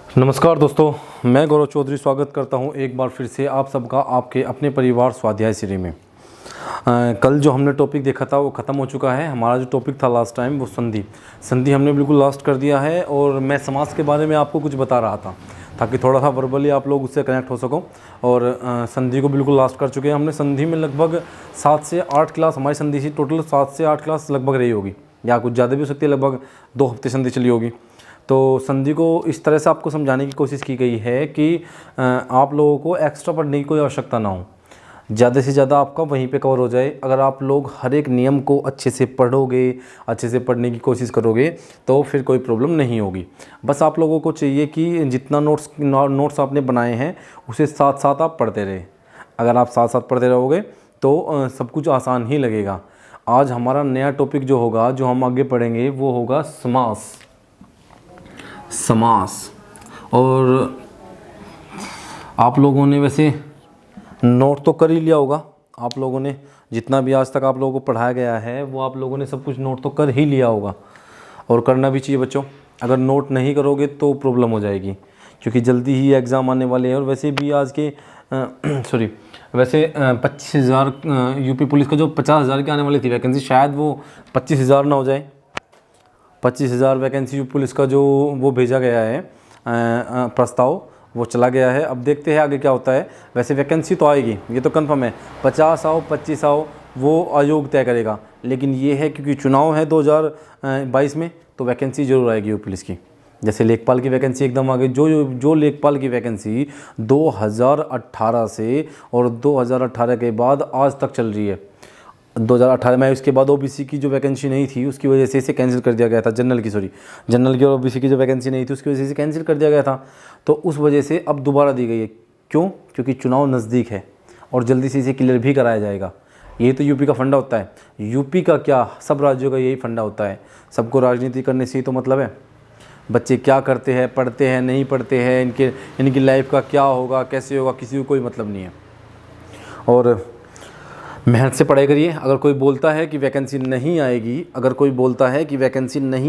नमस्कार दोस्तों, मैं गौरव चौधरी स्वागत करता हूं एक बार फिर से आप सबका आपके अपने परिवार स्वाध्याय सीरी में। कल जो हमने टॉपिक देखा था वो ख़त्म हो चुका है। हमारा जो टॉपिक था लास्ट टाइम वो संधि हमने बिल्कुल लास्ट कर दिया है। और मैं समास के बारे में आपको कुछ बता रहा था ताकि थोड़ा सा वर्बली आप लोग उससे कनेक्ट हो सको। और संधि को बिल्कुल लास्ट कर चुके हैं हमने। संधि में लगभग 7 से 8 क्लास हमारी संधि से टोटल 7 से 8 क्लास लगभग रही होगी, या कुछ ज़्यादा भी हो सकती है। लगभग 2 हफ्ते संधि चली होगी। तो संधि को इस तरह से आपको समझाने की कोशिश की गई है कि आप लोगों को एक्स्ट्रा पढ़ने की कोई आवश्यकता ना हो, ज़्यादा से ज़्यादा आपका वहीं पे कवर हो जाए। अगर आप लोग हर एक नियम को अच्छे से पढ़ोगे, अच्छे से पढ़ने की कोशिश करोगे तो फिर कोई प्रॉब्लम नहीं होगी। बस आप लोगों को चाहिए कि जितना नोट्स आपने बनाए हैं उसे साथ साथ आप पढ़ते रहे। अगर आप साथ साथ पढ़ते रहोगे तो सब कुछ आसान ही लगेगा। आज हमारा नया टॉपिक जो होगा, जो हम आगे पढ़ेंगे, वो होगा समास। और आप लोगों ने वैसे नोट तो कर ही लिया होगा। आप लोगों ने जितना भी आज तक आप लोगों को पढ़ाया गया है वो आप लोगों ने सब कुछ नोट तो कर ही लिया होगा, और करना भी चाहिए बच्चों। अगर नोट नहीं करोगे तो प्रॉब्लम हो जाएगी, क्योंकि जल्दी ही एग्ज़ाम आने वाले हैं। और वैसे भी आज के 25,000 यूपी पुलिस का जो 50,000 की आने वाली थी वैकेंसी, शायद वो 25,000 ना हो जाए। 25,000 वैकेंसी यूपी पुलिस का जो वो भेजा गया है प्रस्ताव, वो चला गया है। अब देखते हैं आगे क्या होता है। वैसे वैकेंसी तो आएगी, ये तो कंफर्म है। 50 आओ 25 आओ वो आयोग तय करेगा, लेकिन ये है क्योंकि चुनाव है 2022 में, तो वैकेंसी ज़रूर आएगी यूपी पुलिस की। जैसे लेखपाल की वैकेंसी एकदम आ गई। जो लेखपाल की वैकेंसी 2018 से और 2018 के बाद आज तक चल रही है। 2018 में उसके बाद ओबीसी की जो वैकेंसी नहीं थी उसकी वजह से इसे कैंसिल कर दिया गया था। जनरल की और ओबीसी की जो वैकेंसी नहीं थी उसकी वजह से इसे कैंसिल कर दिया गया था। तो उस वजह से अब दोबारा दी गई है। क्यों? क्योंकि चुनाव नज़दीक है और जल्दी से इसे क्लियर भी कराया जाएगा। ये तो यूपी का फंडा होता है। यूपी का क्या, सब राज्यों का यही फंडा होता है। सबको राजनीति करने से ही तो मतलब है। बच्चे क्या करते हैं, पढ़ते हैं नहीं पढ़ते हैं, इनकी लाइफ का क्या होगा, कैसे होगा, किसी को कोई मतलब नहीं है। और मेहनत से पढ़ाई करिए। अगर कोई बोलता है कि वैकेंसी नहीं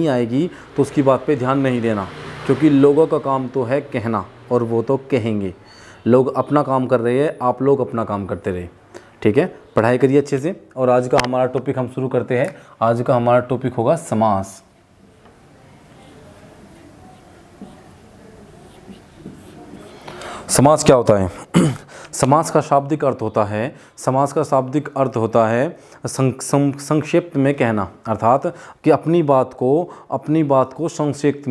आएगी, तो उसकी बात पे ध्यान नहीं देना, क्योंकि लोगों का काम तो है कहना, और वो तो कहेंगे। लोग अपना काम कर रहे हैं, आप लोग अपना काम करते रहे। ठीक है, पढ़ाई करिए अच्छे से। और आज का हमारा टॉपिक हम शुरू करते हैं। आज का हमारा टॉपिक होगा समास। समास क्या होता है? समास का शाब्दिक अर्थ होता है संक्षिप्त में कहना, अर्थात कि अपनी बात को संक्षिप्त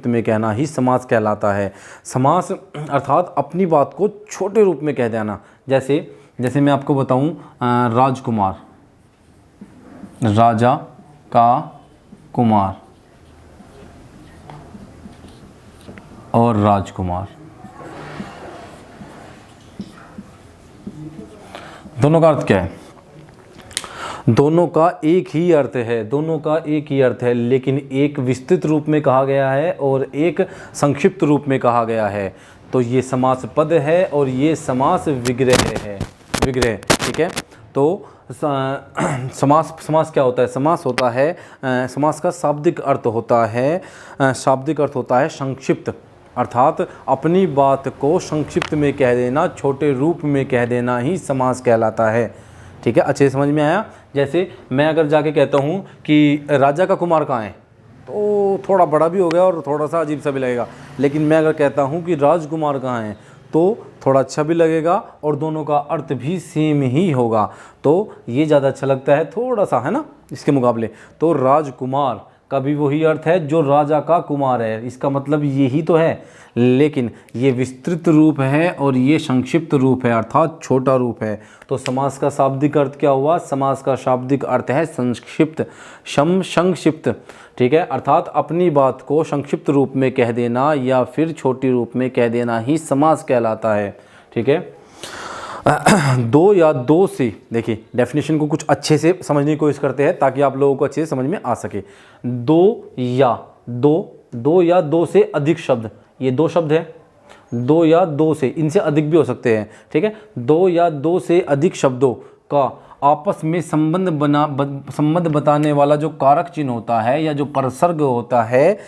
में कहना ही समास कहलाता है। समास अर्थात अपनी बात को छोटे रूप में कह देना। जैसे मैं आपको बताऊं, राजकुमार, राजा का कुमार और राजकुमार, दोनों का अर्थ क्या है? दोनों का एक ही अर्थ है, लेकिन एक विस्तृत रूप में कहा गया है और एक संक्षिप्त रूप में कहा गया है। तो ये समास पद है और ये समास विग्रह है। ठीक है। तो समास क्या होता है? समास का शाब्दिक अर्थ होता है संक्षिप्त, अर्थात अपनी बात को संक्षिप्त में कह देना, छोटे रूप में कह देना ही समास कहलाता है। ठीक है, अच्छे से समझ में आया? जैसे मैं अगर जाके कहता हूँ कि राजा का कुमार कहाँ है, तो थोड़ा बड़ा भी हो गया और थोड़ा सा अजीब सा भी लगेगा। लेकिन मैं अगर कहता हूँ कि राजकुमार कहाँ है, तो थोड़ा अच्छा भी लगेगा और दोनों का अर्थ भी सेम ही होगा। तो ये ज़्यादा अच्छा लगता है थोड़ा सा, है ना, इसके मुकाबले। तो राजकुमार का भी वही अर्थ है जो राजा का कुमार है, इसका मतलब यही तो है। लेकिन ये विस्तृत रूप है और ये संक्षिप्त रूप है, अर्थात छोटा रूप है। तो समास का शाब्दिक अर्थ क्या हुआ? समास का शाब्दिक अर्थ है संक्षिप्त। ठीक है, अर्थात अपनी बात को संक्षिप्त रूप में कह देना या फिर छोटी रूप में कह देना ही समास कहलाता है। ठीक है, दो या दो से, देखिए डेफिनेशन को कुछ अच्छे से समझने की कोशिश करते हैं ताकि आप लोगों को अच्छे से समझ में आ सके। दो या दो से अधिक शब्द, ये दो शब्द है। 2 या 2 से, इनसे अधिक भी हो सकते हैं। ठीक है, 2 या 2 से अधिक शब्दों का आपस में संबंध बताने वाला जो कारक चिन्ह होता है या जो परसर्ग होता है,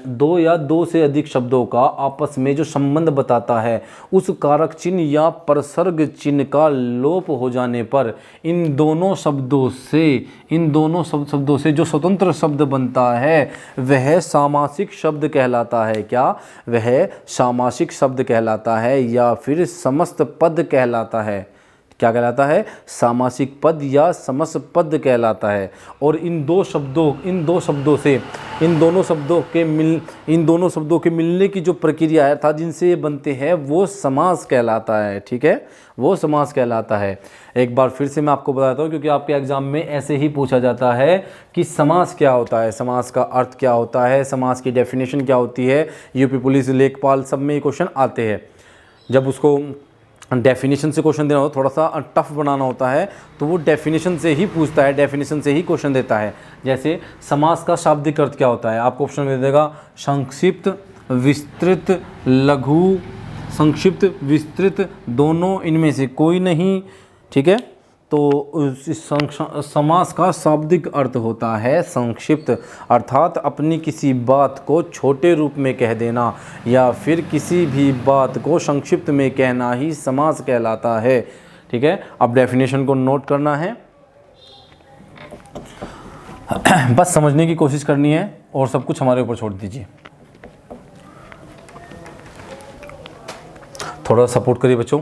दो या दो से अधिक शब्दों का आपस में जो संबंध बताता है, उस कारक चिन्ह या परसर्ग चिन्ह का लोप हो जाने पर इन दोनों शब्दों से जो स्वतंत्र शब्द बनता है वह सामासिक शब्द कहलाता है। क्या? वह सामासिक शब्द कहलाता है या फिर समस्त पद कहलाता है। क्या कहलाता है? सामासिक पद या समस्त पद कहलाता है। और इन दोनों शब्दों के मिलने की जो प्रक्रिया है अर्थात जिनसे ये बनते हैं वो समास कहलाता है। ठीक है, वो समास कहलाता है। एक बार फिर से मैं आपको बताता हूँ, क्योंकि आपके एग्जाम में ऐसे ही पूछा जाता है कि समास क्या होता है, समास का अर्थ क्या होता है, समास की डेफिनेशन क्या होती है। यूपी पुलिस, लेखपाल सब में ये क्वेश्चन आते हैं। जब उसको डेफिनेशन से क्वेश्चन देना हो, थोड़ा सा टफ बनाना होता है, तो वो डेफिनेशन से ही पूछता है, डेफिनेशन से ही क्वेश्चन देता है। जैसे समास का शाब्दिक अर्थ क्या होता है, आपको ऑप्शन दे देगा संक्षिप्त, विस्तृत, लघु, संक्षिप्त, विस्तृत, दोनों, इनमें से कोई नहीं। ठीक है, तो समास का शाब्दिक अर्थ होता है संक्षिप्त, अर्थात अपनी किसी बात को छोटे रूप में कह देना या फिर किसी भी बात को संक्षिप्त में कहना ही समास कहलाता है। ठीक है, अब डेफिनेशन को नोट करना है, बस समझने की कोशिश करनी है और सब कुछ हमारे ऊपर छोड़ दीजिए। थोड़ा सपोर्ट करिए बच्चों,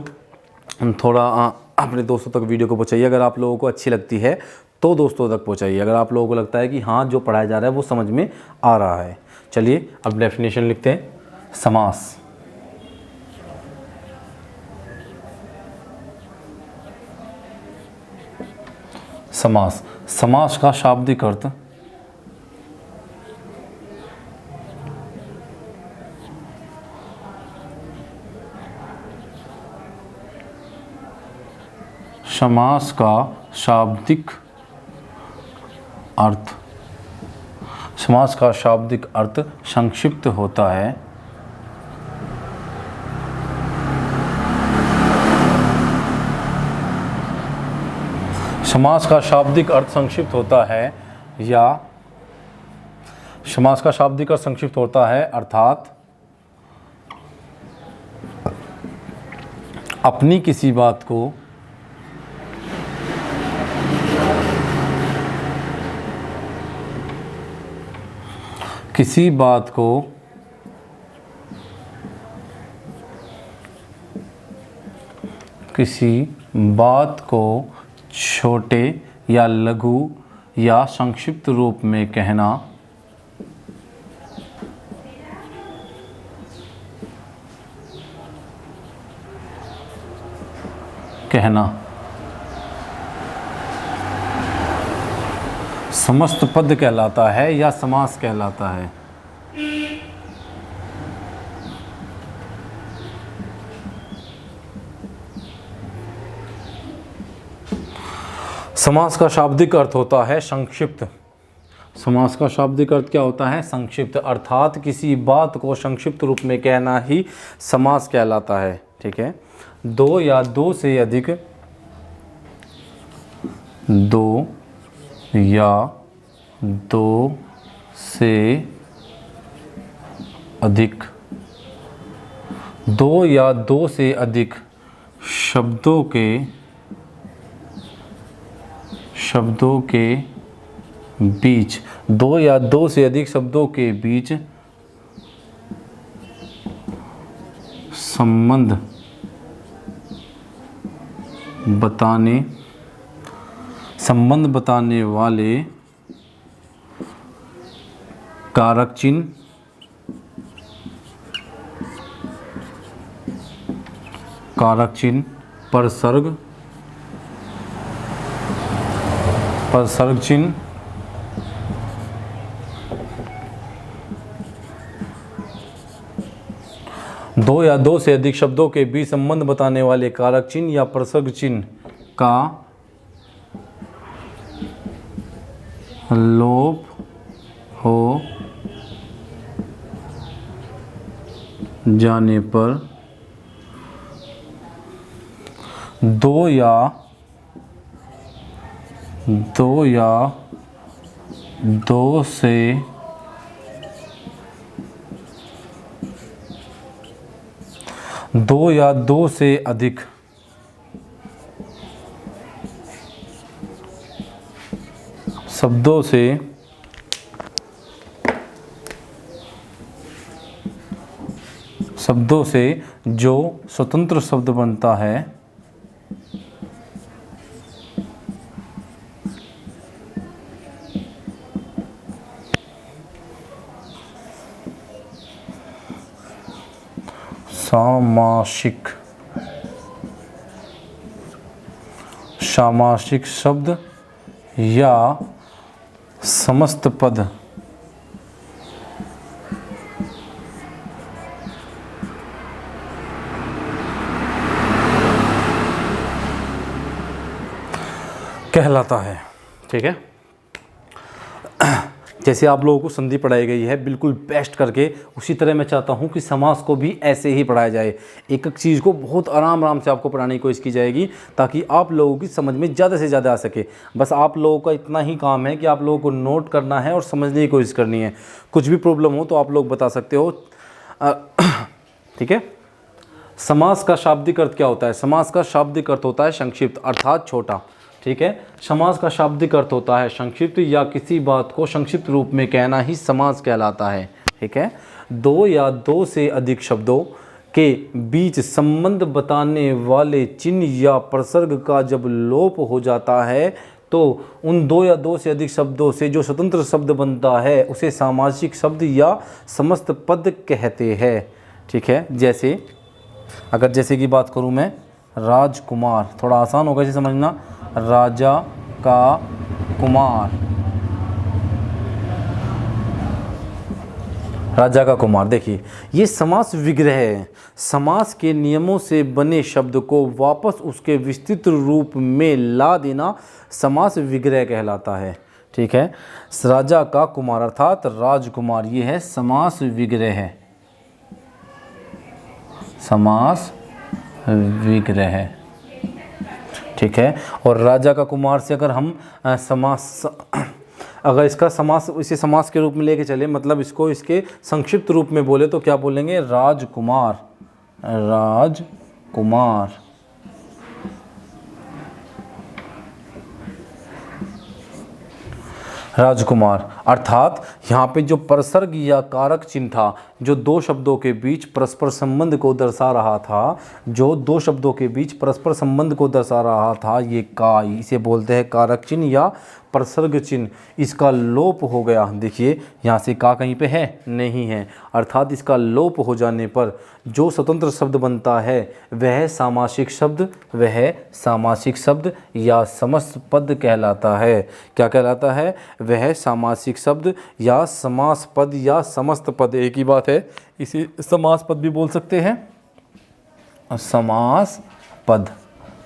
थोड़ा अपने दोस्तों तक वीडियो को पहुंचाइए। अगर आप लोगों को अच्छी लगती है तो दोस्तों तक पहुंचाइए। अगर आप लोगों को लगता है कि हाँ जो पढ़ाया जा रहा है वो समझ में आ रहा है। चलिए अब डेफिनेशन लिखते हैं। समास, समास, समास का शाब्दिक अर्थ समास का शाब्दिक अर्थ, समास का शाब्दिक अर्थ संक्षिप्त होता है। समास का शाब्दिक अर्थ संक्षिप्त होता है या समास का शाब्दिक अर्थ संक्षिप्त होता है अर्थात अपनी किसी बात को किसी बात को छोटे या लघु या संक्षिप्त रूप में कहना समस्त पद कहलाता है या समास कहलाता है। समास का शाब्दिक अर्थ होता है संक्षिप्त। समास का शाब्दिक अर्थ क्या होता है? संक्षिप्त, अर्थात किसी बात को संक्षिप्त रूप में कहना ही समास कहलाता है। ठीक है, दो या दो से अधिक, दो या दो से अधिक, दो या दो से अधिक शब्दों के बीच, दो या दो से अधिक शब्दों के बीच संबंध बताने वाले कारक चिन्ह, परसर्ग चिन्ह दो या दो से अधिक शब्दों के बीच संबंध बताने वाले कारक चिन्ह या परसर्ग चिन्ह का लोप हो जाने पर दो या दो या दो से अधिक शब्दों से जो स्वतंत्र शब्द बनता है सामासिक शब्द या समस्त पद कहलाता है। ठीक है, जैसे आप लोगों को संधि पढ़ाई गई है बिल्कुल बेस्ट करके, उसी तरह मैं चाहता हूँ कि समास को भी ऐसे ही पढ़ाया जाए। एक एक चीज़ को बहुत आराम से आपको पढ़ाने की कोशिश की जाएगी ताकि आप लोगों की समझ में ज़्यादा से ज़्यादा आ सके। बस आप लोगों का इतना ही काम है कि आप लोगों को नोट करना है और समझने की कोशिश करनी है। कुछ भी प्रॉब्लम हो तो आप लोग बता सकते हो। ठीक है, समास का शाब्दिक अर्थ क्या होता है? समास का शाब्दिक अर्थ होता है संक्षिप्त अर्थात छोटा। ठीक है, समास का शाब्दिक अर्थ होता है संक्षिप्त या किसी बात को संक्षिप्त रूप में कहना ही समास कहलाता है। ठीक है, दो या दो से अधिक शब्दों के बीच संबंध बताने वाले चिन्ह या प्रसर्ग का जब लोप हो जाता है तो उन दो या दो से अधिक शब्दों से जो स्वतंत्र शब्द बनता है उसे सामासिक शब्द या समस्त पद कहते हैं। ठीक है, जैसे की बात करूं मैं, राजकुमार, थोड़ा आसान होगा इसे समझना, राजा का कुमार, राजा का कुमार। देखिए ये समास विग्रह है। समास के नियमों से बने शब्द को वापस उसके विस्तृत रूप में ला देना समास विग्रह कहलाता है। ठीक है, राजा का कुमार अर्थात राजकुमार, ये है समास विग्रह है, समास विग्रह। ठीक है, और राजा का कुमार से अगर हम अगर इसका इसे समास के रूप में लेके चले, मतलब इसको इसके संक्षिप्त रूप में बोले तो क्या बोलेंगे? राजकुमार, राजकुमार। राजकुमार अर्थात यहाँ पे जो प्रसर्ग या कारक चिन्ह था जो दो शब्दों के बीच परस्पर संबंध को दर्शा रहा था, ये का, इसे बोलते हैं कारक चिन्ह या प्रसर्ग चिन्ह, इसका लोप हो गया। देखिए यहाँ से का कहीं पे है? नहीं है, अर्थात इसका लोप हो जाने पर जो स्वतंत्र शब्द बनता है वह सामासिक शब्द या समस्त पद कहलाता है। क्या कहलाता है? वह सामासिक शब्द या समास पद या समस्त पद, एक ही बात है, इसे समास पद भी बोल सकते हैं, समास पद।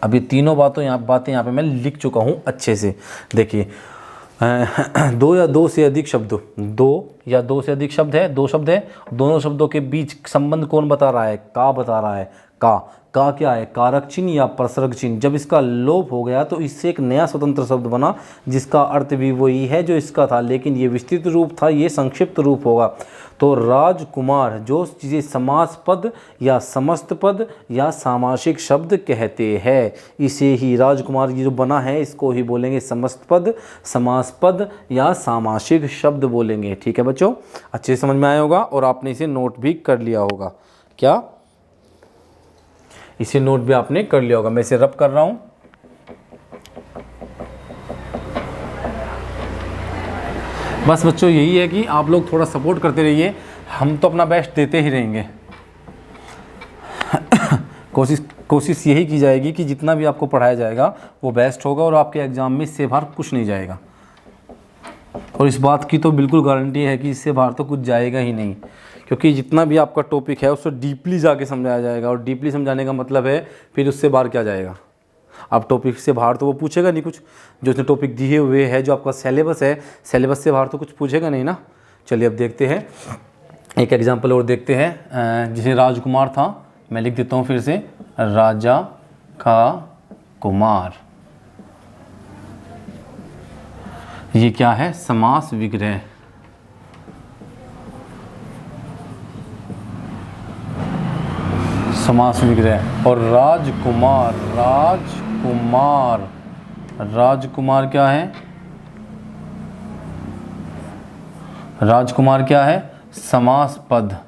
अब ये तीनों बातें यहाँ पे मैं लिख चुका हूँ अच्छे से। देखिए दो या दो से अधिक शब्द है, दो शब्द है, दोनों शब्दों के बीच संबंध कौन बता रहा है? का बता रहा है। का क्या है? कारक चिन्ह या प्रसर्ग चिन्ह। जब इसका लोप हो गया तो इससे एक नया स्वतंत्र शब्द बना जिसका अर्थ भी वही है जो इसका था, लेकिन ये विस्तृत रूप था, ये संक्षिप्त रूप होगा। तो राजकुमार जो चीज़ें समास पद या समस्त पद या सामासिक शब्द कहते हैं, इसे ही राजकुमार ये जो बना है इसको ही बोलेंगे समस्त पद, समास पद या सामासिक शब्द बोलेंगे। ठीक है बच्चों, अच्छे समझ में आया होगा और आपने इसे नोट भी कर लिया होगा। क्या इसे नोट भी आपने कर लिया होगा? मैं इसे रब कर रहा हूं। बस बच्चों यही है कि आप लोग थोड़ा सपोर्ट करते रहिए, हम तो अपना बेस्ट देते ही रहेंगे। कोशिश यही की जाएगी कि जितना भी आपको पढ़ाया जाएगा वो बेस्ट होगा और आपके एग्ज़ाम में इससे बाहर कुछ नहीं जाएगा। और इस बात की तो बिल्कुल गारंटी है कि इससे बाहर तो कुछ जाएगा ही नहीं, क्योंकि जितना भी आपका टॉपिक है उसको डीपली जाके समझाया जाएगा। और डीपली समझाने का मतलब है फिर उससे बाहर क्या जाएगा? आप टॉपिक से बाहर तो वो पूछेगा नहीं कुछ, जो उसने टॉपिक दिए हुए है, जो आपका सिलेबस है, सिलेबस से बाहर तो कुछ पूछेगा नहीं ना। चलिए अब देखते हैं, एक एग्जाम्पल और देखते हैं। जिसे राजकुमार था, मैं लिख देता हूँ फिर से, राजा का कुमार। ये क्या है? समास विग्रह। समास विग्रह। और राजकुमार, राजकुमार, राजकुमार क्या है? राजकुमार क्या है? समास पद।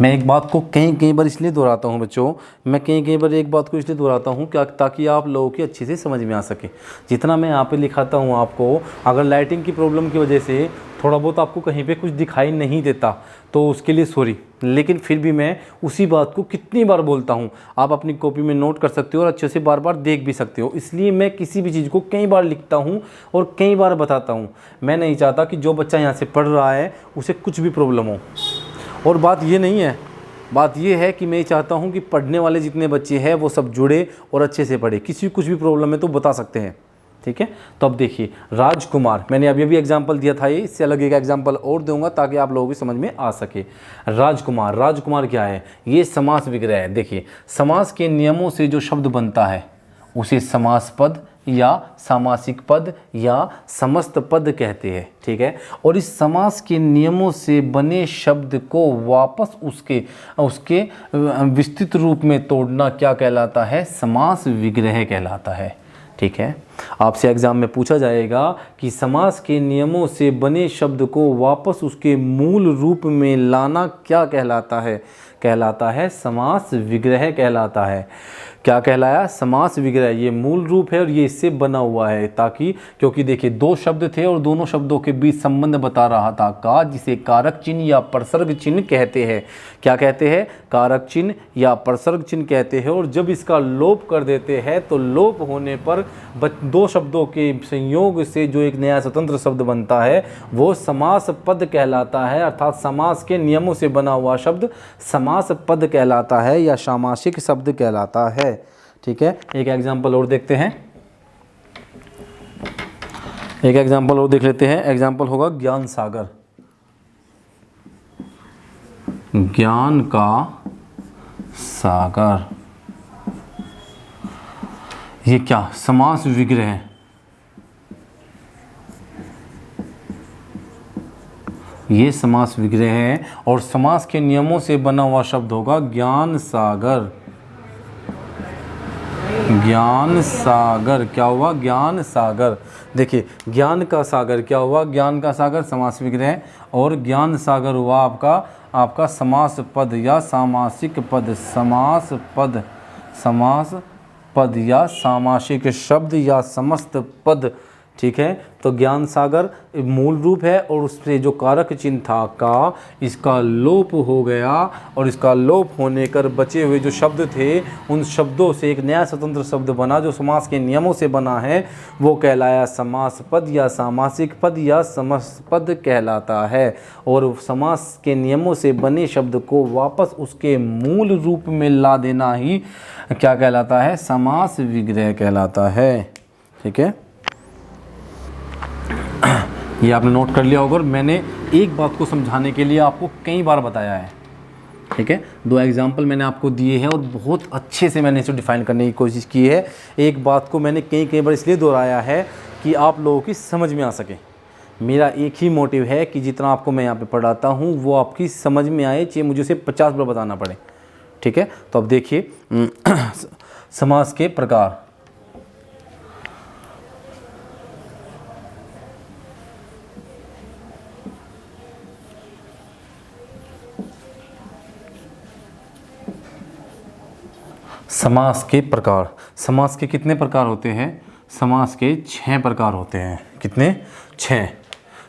मैं एक बात को कई कई बार इसलिए दोहराता हूँ बच्चों, मैं कई कई बार एक बात को इसलिए दोहराता हूँ क्या, ताकि आप लोगों की अच्छे से समझ में आ सके। जितना मैं यहाँ पे लिखाता हूँ आपको, अगर लाइटिंग की प्रॉब्लम की वजह से थोड़ा बहुत आपको कहीं पे कुछ दिखाई नहीं देता तो उसके लिए सॉरी, लेकिन फिर भी मैं उसी बात को कितनी बार बोलता हूँ, आप अपनी कॉपी में नोट कर सकते हो और अच्छे से बार बार देख भी सकते हो। इसलिए मैं किसी भी चीज़ को कई बार लिखता हूँ और कई बार बताता हूँ। मैं नहीं चाहता कि जो बच्चा यहाँ से पढ़ रहा है उसे कुछ भी प्रॉब्लम हो। और बात ये नहीं है, बात ये है कि मैं चाहता हूँ कि पढ़ने वाले जितने बच्चे हैं वो सब जुड़े और अच्छे से पढ़े। किसी को कुछ भी प्रॉब्लम है तो बता सकते हैं, ठीक है। तो अब देखिए राजकुमार, मैंने अभी अभी एग्जाम्पल दिया था, ये इससे अलग एक एग्जाम्पल और दूंगा ताकि आप लोगों की समझ में आ सके। राजकुमार, राजकुमार क्या है? ये समास विग्रह है। देखिए समास के नियमों से जो शब्द बनता है उसे समास पद या सामासिक पद या समस्त पद कहते हैं, ठीक है। और इस समास के नियमों से बने शब्द को वापस उसके विस्तृत रूप में तोड़ना क्या कहलाता है? समास विग्रह कहलाता है, ठीक है। आपसे एग्जाम में पूछा जाएगा कि समास के नियमों से बने शब्द को वापस उसके मूल रूप में लाना क्या कहलाता है? कहलाता है समास विग्रह कहलाता है। क्या कहलाया? समास विग्रह। ये मूल रूप है और ये इससे बना हुआ है, ताकि क्योंकि देखिए दो शब्द थे और दोनों शब्दों के बीच संबंध बता रहा था का, जिसे कारक चिन्ह या प्रसर्ग चिन्ह कहते हैं। क्या कहते हैं? कारक चिन्ह या प्रसर्ग चिन्ह कहते हैं। और जब इसका लोप कर देते हैं तो लोप होने पर दो शब्दों के संयोग से जो एक नया स्वतंत्र शब्द बनता है वो समास पद कहलाता है, अर्थात समास के नियमों से बना हुआ शब्द समास पद कहलाता है या सामासिक शब्द कहलाता है, ठीक है। एक एग्जांपल और देखते हैं, एक एग्जांपल और देख लेते हैं। एग्जांपल होगा ज्ञान सागर। ज्ञान का सागर, ये क्या? समास विग्रह है। ये समास विग्रह है और समास के नियमों से बना हुआ शब्द होगा ज्ञान सागर। ज्ञान सागर क्या हुआ? ज्ञान सागर। देखिए ज्ञान का सागर क्या हुआ? ज्ञान का सागर समास विग्रह, और ज्ञान सागर हुआ आपका समास पद या सामासिक पद। समास पद, समास पद या सामासिक शब्द या समस्त पद, ठीक है। तो ज्ञान सागर मूल रूप है और उससे जो कारक चिन्ह था का, इसका लोप हो गया और इसका लोप होने कर बचे हुए जो शब्द थे उन शब्दों से एक नया स्वतंत्र शब्द बना जो समास के नियमों से बना है, वो कहलाया समास पद या सामासिक पद या समस्त पद कहलाता है। और समास के नियमों से बने शब्द को वापस उसके मूल रूप में ला देना ही क्या कहलाता है? समास विग्रह कहलाता है, ठीक है। ये आपने नोट कर लिया होगा और मैंने एक बात को समझाने के लिए आपको कई बार बताया है, ठीक है। दो एग्जाम्पल मैंने आपको दिए हैं और बहुत अच्छे से मैंने इसे डिफाइन करने की कोशिश की है। एक बात को मैंने कई बार इसलिए दोहराया है कि आप लोगों की समझ में आ सके। मेरा एक ही मोटिव है कि जितना आपको मैं यहाँ पे पढ़ाता हूँ वो आपकी समझ में आए, चाहे मुझे उसे 50 बार बताना पड़े, ठीक है। तो अब देखिए समास के प्रकार। समास के प्रकार। समास के कितने प्रकार होते हैं? समास के 6 प्रकार होते हैं। कितने? 6।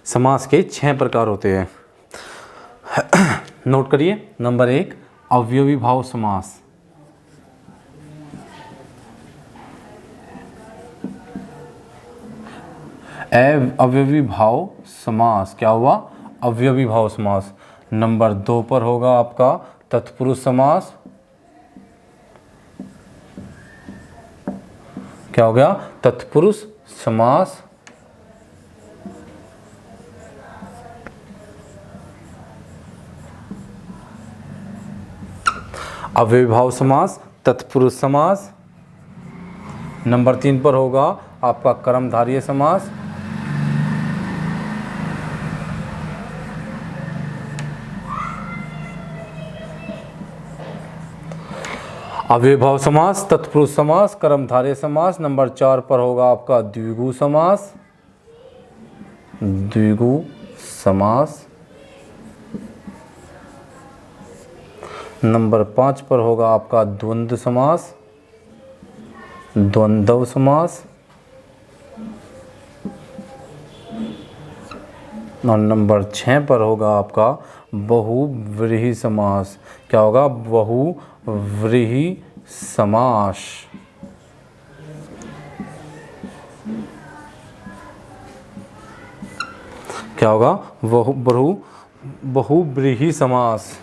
समास के 6 प्रकार होते हैं। नोट करिए। नंबर 1 अवयवी भाव समास। अवयवी भाव समास क्या हुआ? अवयवी भाव समास। नंबर 2 पर होगा आपका तत्पुरुष समास। क्या हो गया? तत्पुरुष समास। अव्ययीभाव समास, तत्पुरुष समास। नंबर 3 पर होगा आपका कर्मधारय समास। अव्ययभाव समास, तत्पुरुष समास, कर्मधारय समास। नंबर 4 पर होगा आपका द्विगु समास, द्विगु समास। नंबर 5 पर होगा आपका द्वंद्व समास, द्वंद्व समास। और नंबर 6 पर होगा आपका बहुव्रीहि समास। क्या होगा? बहुव्रीहि समास। क्या होगा? बहुव्रीहि समास।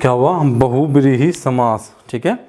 क्या हुआ? बहुव्रीहि समास। ठीक है,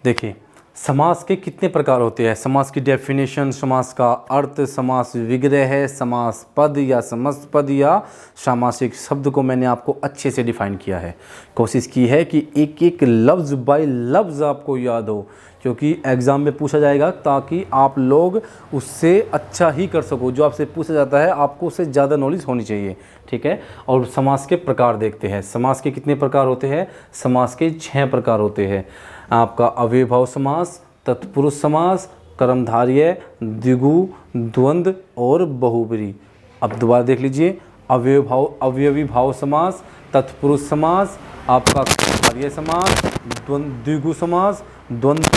देखिए समास के कितने प्रकार होते हैं, समास की डेफिनेशन, समास का अर्थ, समास विग्रह, समास पद या समस्त पद या सामासिक शब्द को मैंने आपको अच्छे से डिफाइन किया है। कोशिश की है कि एक एक लफ्ज़ बाय लफ्ज़ आपको याद हो, क्योंकि एग्ज़ाम में पूछा जाएगा, ताकि आप लोग उससे अच्छा ही कर सको। जो आपसे पूछा जाता है आपको उससे ज़्यादा नॉलेज होनी चाहिए। ठीक है, और समास के प्रकार देखते हैं। समास के कितने प्रकार होते हैं? समास के 6 प्रकार होते हैं। आपका अव्ययभाव समास, तत्पुरुष समास, कर्मधारय, द्विगु, द्वंद्व और बहुव्रीहि। अब दोबारा देख लीजिए, अवयवी भाव समास, तत्पुरुष समास, आपका कर्मधारय समास, द्विगु समास, द्वंद्व,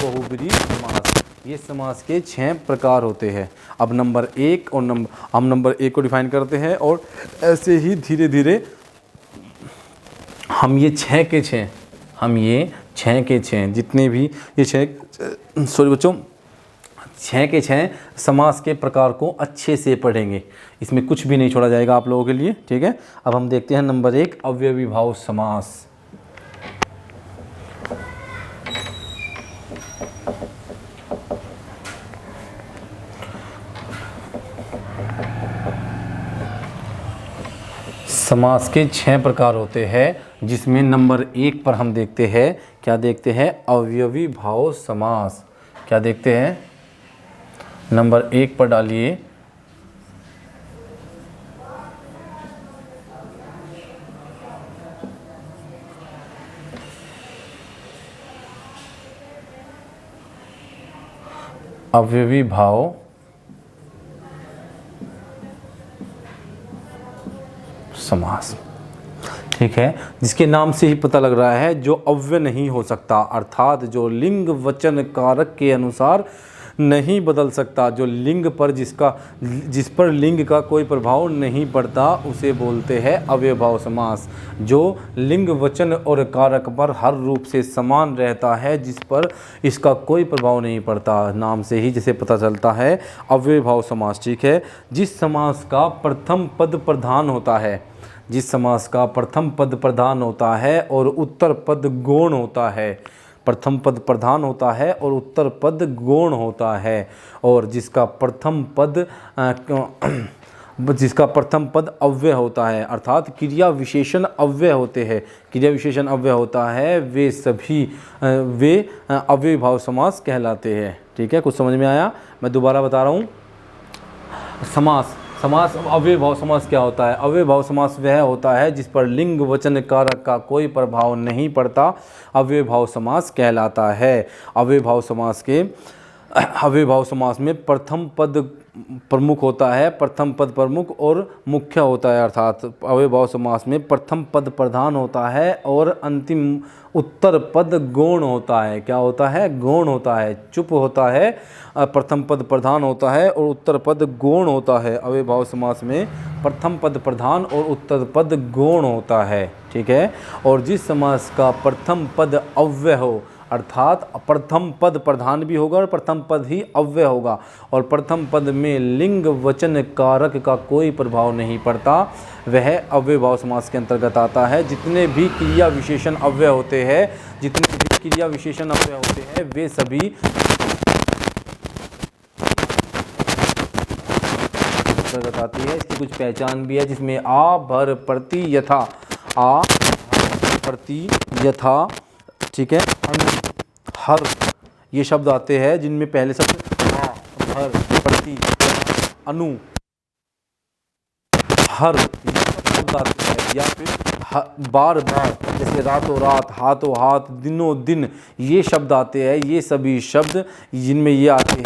बहुव्रीहि समास। ये समास के 6 प्रकार होते हैं। अब नंबर 1 और हम नंबर 1 को डिफाइन करते हैं, और ऐसे ही धीरे धीरे हम ये 6 के 6 जितने भी ये 6 के 6 समास के प्रकार को अच्छे से पढ़ेंगे। इसमें कुछ भी नहीं छोड़ा जाएगा आप लोगों के लिए। ठीक है, अब हम देखते हैं नंबर 1, अव्ययी भाव समास। समास के 6 प्रकार होते हैं, जिसमें नंबर 1 पर हम देखते हैं, क्या देखते हैं? अव्ययी भाव समास। क्या देखते हैं? नंबर 1 पर डालिए अव्ययी भाव समास। ठीक है, जिसके नाम से ही पता लग रहा है, जो अव्यय नहीं हो सकता, अर्थात जो लिंग वचन कारक के अनुसार नहीं बदल सकता, जो लिंग पर जिस पर लिंग का कोई प्रभाव नहीं पड़ता, उसे बोलते हैं अव्ययभाव समास। जो लिंग वचन और कारक पर हर रूप से समान रहता है, जिस पर इसका कोई प्रभाव नहीं पड़ता, नाम से ही जिसे पता चलता है अव्ययभाव समास। ठीक है, जिस समास का प्रथम पद प्रधान होता है, जिस समास का प्रथम पद प्रधान होता है और उत्तर पद गौण होता है, प्रथम पद प्रधान होता है और उत्तर पद गौण होता है, और जिसका प्रथम पद अव्यय होता है, अर्थात क्रिया विशेषण अव्यय होते हैं, क्रिया विशेषण अव्यय होता है, वे अव्ययी भाव समास कहलाते हैं। ठीक है, कुछ समझ में आया? मैं दोबारा बता रहा हूँ। समास अव्ययी भाव समास क्या होता है? अव्ययी भाव समास वह होता है जिस पर लिंग वचन कारक का कोई प्रभाव नहीं पड़ता, अव्ययी भाव समास कहलाता है। अव्ययी भाव समास में प्रथम पद प्रमुख होता है, प्रथम पद प्रमुख और मुख्य होता है, अर्थात अव्ययी भाव समास में प्रथम पद प्रधान होता है और अंतिम उत्तर पद गौण होता है। क्या होता है? गौण होता है। चुप होता है, प्रथम पद प्रधान होता है और उत्तर पद गौण होता है। अव्ययी भाव समास में प्रथम पद प्रधान और उत्तर पद गौण होता है। ठीक है, और जिस समास का प्रथम पद अव्यय हो, अर्थात प्रथम पद प्रधान भी होगा और प्रथम पद ही अव्यय होगा, और प्रथम पद में लिंग वचन कारक का कोई प्रभाव नहीं पड़ता, वह अव्ययी भाव समास के अंतर्गत आता है। जितने भी क्रिया विशेषण अव्यय होते हैं, वे सभी अंतर्गत आती है। इसकी कुछ पहचान भी है, जिसमें आ भर प्रति यथा, आ भर प्रति यथा, ठीक है, अनु, हर, ये शब्द आते हैं जिनमें पहले शब्द आ भर प्रति अनु हर ये शब्द आते हैं, या फिर बार बार, जैसे रातों रात, हाथों हाथ, दिनों दिन, ये शब्द आते हैं। ये सभी शब्द जिनमें ये आते हैं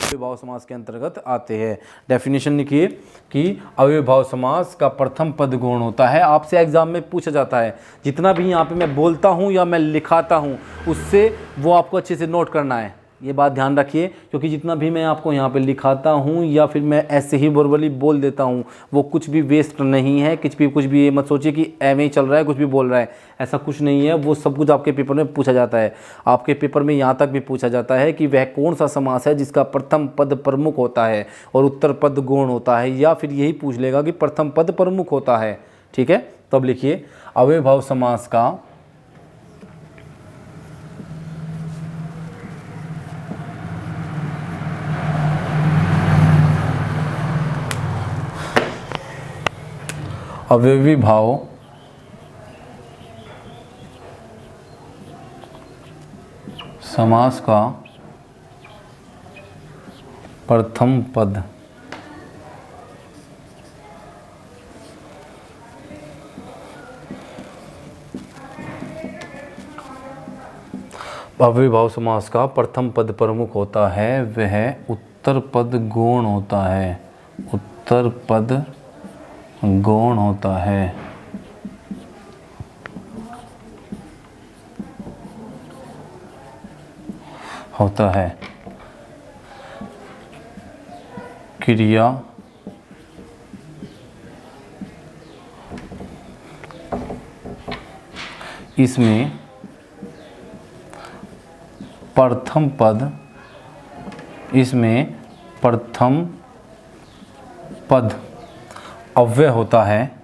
अव्ययभाव समास के अंतर्गत आते हैं। डेफिनेशन लिखिए कि अव्ययभाव समास का प्रथम पद गौण होता है। आपसे एग्जाम में पूछा जाता है, जितना भी यहाँ पे मैं बोलता हूँ या मैं लिखाता हूँ, उससे वो आपको अच्छे से नोट करना है। ये बात ध्यान रखिए, क्योंकि जितना भी मैं आपको यहाँ पे लिखाता हूँ या फिर मैं ऐसे ही वर्बली बोल देता हूँ, वो कुछ भी वेस्ट नहीं है। कुछ भी ये मत सोचिए कि एम ही चल रहा है, कुछ भी बोल रहा है, ऐसा कुछ नहीं है। वो सब कुछ आपके पेपर में पूछा जाता है। आपके पेपर में यहाँ तक भी पूछा जाता है कि वह कौन सा समास है जिसका प्रथम पद प्रमुख होता है और उत्तर पद गौण होता है, या फिर यही पूछ लेगा कि प्रथम पद प्रमुख होता है। ठीक है, तब लिखिए अव्ययभाव समास का अव्ययीभाव समास का प्रथम पद अव्ययीभाव समास का प्रथम पद प्रमुख होता है, वह उत्तर पद गौण होता है। उत्तर पद गौण होता है। क्रिया इसमें प्रथम पद अव्यय होता है।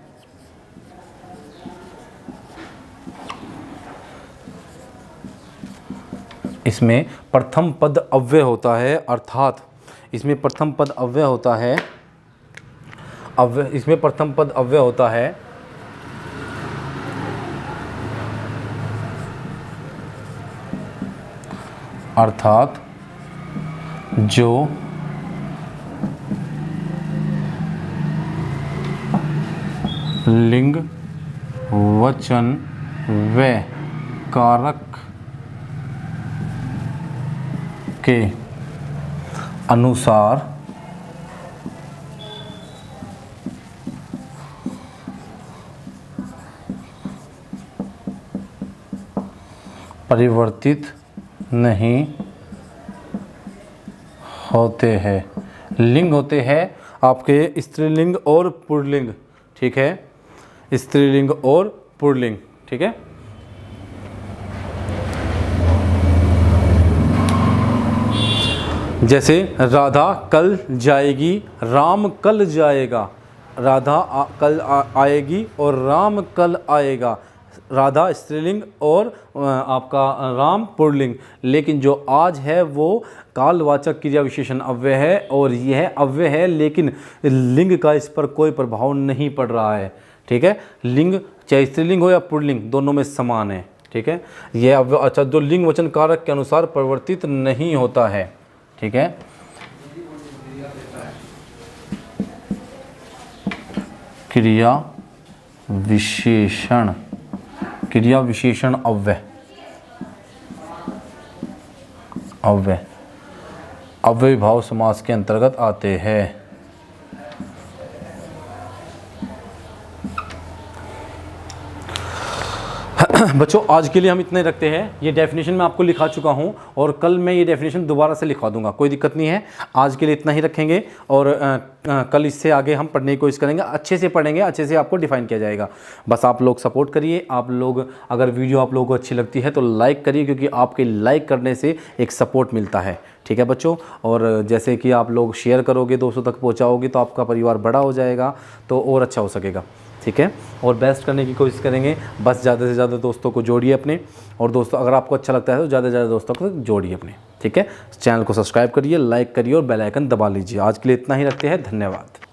इसमें प्रथम पद अव्यय होता है, अर्थात इसमें प्रथम पद अव्यय होता है। इसमें प्रथम पद अव्यय होता है, अर्थात जो लिंग, वचन व कारक के अनुसार परिवर्तित नहीं होते हैं। लिंग होते हैं आपके स्त्रीलिंग और पुल्लिंग, ठीक है, स्त्रीलिंग और पुल्लिंग, ठीक है। जैसे राधा कल जाएगी, राम कल जाएगा। राधा कल आएगी और राम कल आएगा। राधा स्त्रीलिंग और आपका राम पुल्लिंग। लेकिन जो आज है वो कालवाचक क्रिया विशेषण अव्यय है, और यह अव्यय है लेकिन लिंग का इस पर कोई प्रभाव नहीं पड़ रहा है, ठीक है। लिंग चाहे स्त्रीलिंग हो या पुल्लिंग, दोनों में समान है, ठीक है। यह अव्यय अच्छा जो लिंग वचन कारक के अनुसार परिवर्तित नहीं होता है, ठीक है। क्रिया विशेषण अव्यय अव्ययीभाव समास के अंतर्गत आते हैं। बच्चों आज के लिए हम इतने रखते हैं। ये डेफिनेशन मैं आपको लिखा चुका हूँ और कल मैं ये डेफिनेशन दोबारा से लिखवा दूंगा, कोई दिक्कत नहीं है। आज के लिए इतना ही रखेंगे और कल इससे आगे हम पढ़ने की कोशिश करेंगे, अच्छे से पढ़ेंगे, अच्छे से आपको डिफाइन किया जाएगा। बस आप लोग सपोर्ट करिए। आप लोग अगर वीडियो आप लोगों को अच्छी लगती है तो लाइक करिए, क्योंकि आपके लाइक करने से एक सपोर्ट मिलता है, ठीक है बच्चों। और जैसे कि आप लोग शेयर करोगे, दोस्तों तक पहुँचाओगे, तो आपका परिवार बड़ा हो जाएगा, तो और अच्छा हो सकेगा, ठीक है। और बेस्ट करने की कोशिश करेंगे। बस ज़्यादा से ज़्यादा दोस्तों को जोड़िए अपने, और दोस्तों अगर आपको अच्छा लगता है तो ज़्यादा से ज़्यादा दोस्तों को जोड़िए अपने, ठीक है। चैनल को सब्सक्राइब करिए, लाइक करिए और बेल आइकन दबा लीजिए। आज के लिए इतना ही रखते हैं, धन्यवाद।